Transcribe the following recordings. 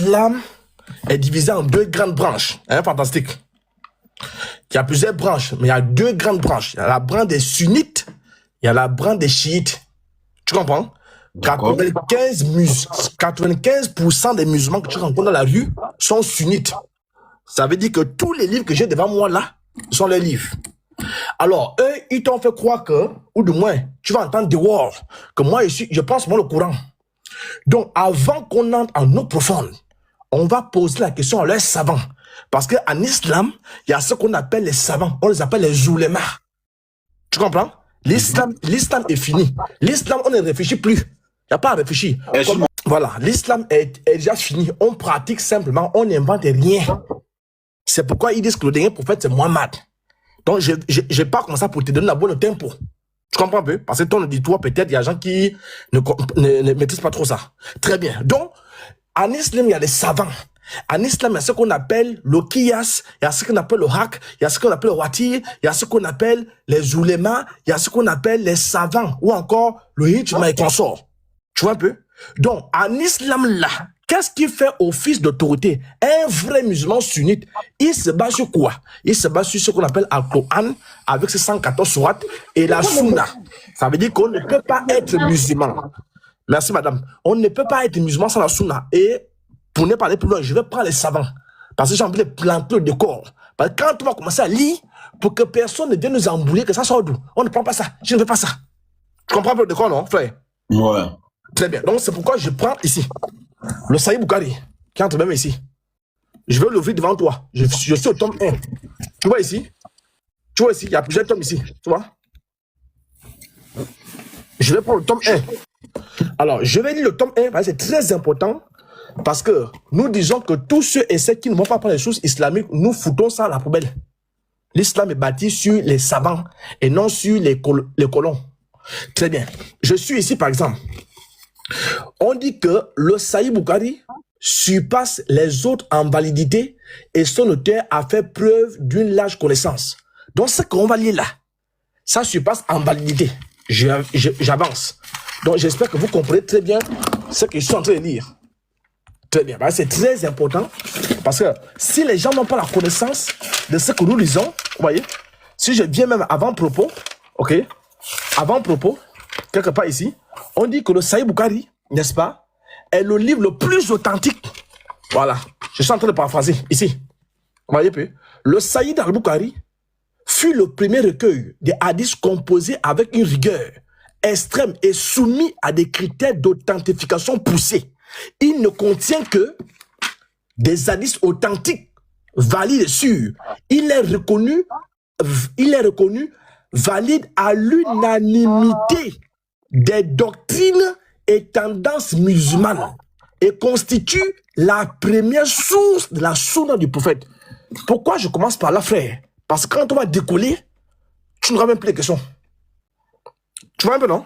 l'islam est divisé en deux grandes branches. Hein, fantastique. Il y a plusieurs branches, mais il y a deux grandes branches. Il y a la branche des sunnites, il y a la branche des chiites. Tu comprends? 95% des musulmans que tu rencontres dans la rue sont sunnites. Ça veut dire que tous les livres que j'ai devant moi là sont leurs livres. Alors, eux, ils t'ont fait croire que, ou du moins, tu vas entendre dehors, que moi, je pense moi le Coran. Donc, avant qu'on entre en eau profonde, on va poser la question à leurs savants. Parce qu'en islam, il y a ce qu'on appelle les savants. On les appelle les oulémas. Tu comprends? L'islam est fini. L'islam, on ne réfléchit plus. Il n'y a pas à réfléchir. Voilà, l'islam est déjà fini. On pratique simplement, on n'invente rien. C'est pourquoi ils disent que le dernier prophète, c'est Mohammed. Donc, je n'ai pas commencé pour te donner la bonne tempo. Tu comprends un peu? Parce que ton auditoire, peut-être, il y a des gens qui ne maîtrisent pas trop ça. Très bien. Donc, en islam, il y a des savants. En islam, il y a ce qu'on appelle le qiyas, il y a ce qu'on appelle le haq, il y a ce qu'on appelle le watir, il y a ce qu'on appelle les oulémas, il y a ce qu'on appelle les savants, ou encore le hijma et consort. Tu vois un peu? Donc, en islam, là, qu'est-ce qui fait office d'autorité? Un vrai musulman sunnite, il se base sur quoi? Il se base sur ce qu'on appelle Al-Qur'an, avec ses 114 sourates, et la sunna. Ça veut dire qu'on ne peut pas être musulman. Merci, madame. On ne peut pas être musulman sans la sunna. Et pour ne pas aller plus loin, je vais prendre les savants. Parce que j'ai envie de planter le décor. Parce que quand on va commencer à lire, pour que personne ne vienne nous embrouiller, que ça soit d'où? On ne prend pas ça. Je ne veux pas ça. Tu comprends un peu le décor, non, frère? Ouais. Très bien. Donc, c'est pourquoi je prends ici le Sahih Bukhari, qui entre même ici. Je vais l'ouvrir devant toi. Je suis au tome 1. Tu vois ici? Tu vois ici? Il y a plusieurs tomes ici. Tu vois? Je vais prendre le tome 1. Alors, je vais lire le tome 1, parce que c'est très important. Parce que nous disons que tous ceux et ceux qui ne vont pas prendre les choses islamiques, nous foutons ça à la poubelle. L'islam est bâti sur les savants et non sur les colons. Très bien. Je suis ici, par exemple. On dit que le Sahih Bukhari surpasse les autres en validité et son auteur a fait preuve d'une large connaissance. Donc, ce qu'on va lire là, ça surpasse en validité. J'avance. Donc, j'espère que vous comprenez très bien ce que je suis en train de lire. Très bien. C'est très important parce que si les gens n'ont pas la connaissance de ce que nous lisons, vous voyez, si je viens même avant-propos, ok, avant-propos, quelque part ici, on dit que le Sahih Bukhari, n'est-ce pas, est le livre le plus authentique. Voilà. Je suis en train de paraphraser ici. Vous voyez peu. Le Sahih al-Bukhari fut le premier recueil des hadiths composés avec une rigueur extrême et soumis à des critères d'authentification poussés. Il ne contient que des hadiths authentiques, valides et sûrs. Il est reconnu valide à l'unanimité des doctrines et tendances musulmanes et constitue la première source de la sunna du prophète. Pourquoi je commence par là, frère? Parce que quand on va décoller, tu n'auras même plus de questions. Tu vois un peu, non?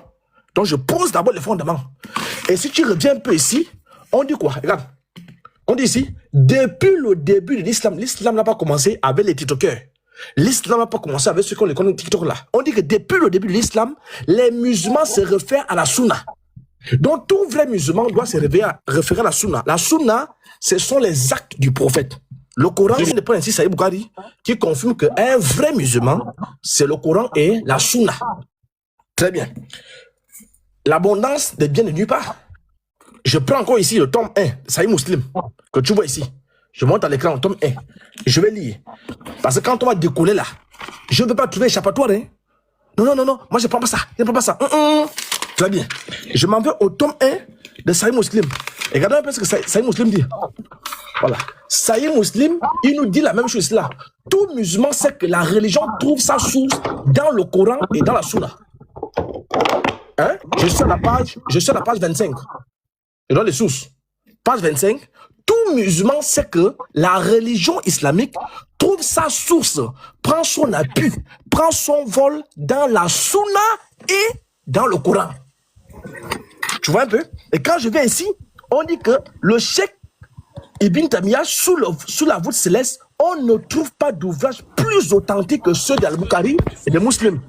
Donc, je pose d'abord les fondements. Et si tu reviens un peu ici, on dit quoi? Regarde. On dit ici, depuis le début de l'islam, l'islam n'a pas commencé avec les tiktokers. L'islam n'a pas commencé avec ceux qu'on les connaît TikTok là. On dit que depuis le début de l'islam, les musulmans se réfèrent à la sunna. Donc, tout vrai musulman doit se référer à la sunna. La sunna, ce sont les actes du prophète. Le Coran, je ne prends ainsi Sahih Bukhari, qui confirme qu'un vrai musulman, c'est le Coran et la sunna. Très bien. L'abondance des biens de nulle part. Je prends encore ici le tome 1, Sahih Muslim, que tu vois ici. Je monte à l'écran, le tome 1. Je vais lire. Parce que quand on va décoller là, je ne veux pas trouver échappatoire. Hein? Non. Moi, je ne prends pas ça. Je ne prends pas ça. Très bien. Je m'en vais au tome 1 de Sahih Muslim. Et regardez un peu ce que Sahih Muslim dit. Voilà. Sahih Muslim, il nous dit la même chose là. Tout musulman sait que la religion trouve sa source dans le Coran et dans la Sunna. Hein? Je suis à la page 25. Je donne les sources. Page 25. Tout musulman sait que la religion islamique trouve sa source, prend son appui, prend son vol dans la Sunna et dans le Coran. Tu vois un peu? Et quand je viens ici, on dit que le cheikh Ibn Taymiyyah, sous la voûte céleste, on ne trouve pas d'ouvrage plus authentique que ceux d'Al-Bukhari et des musulmans.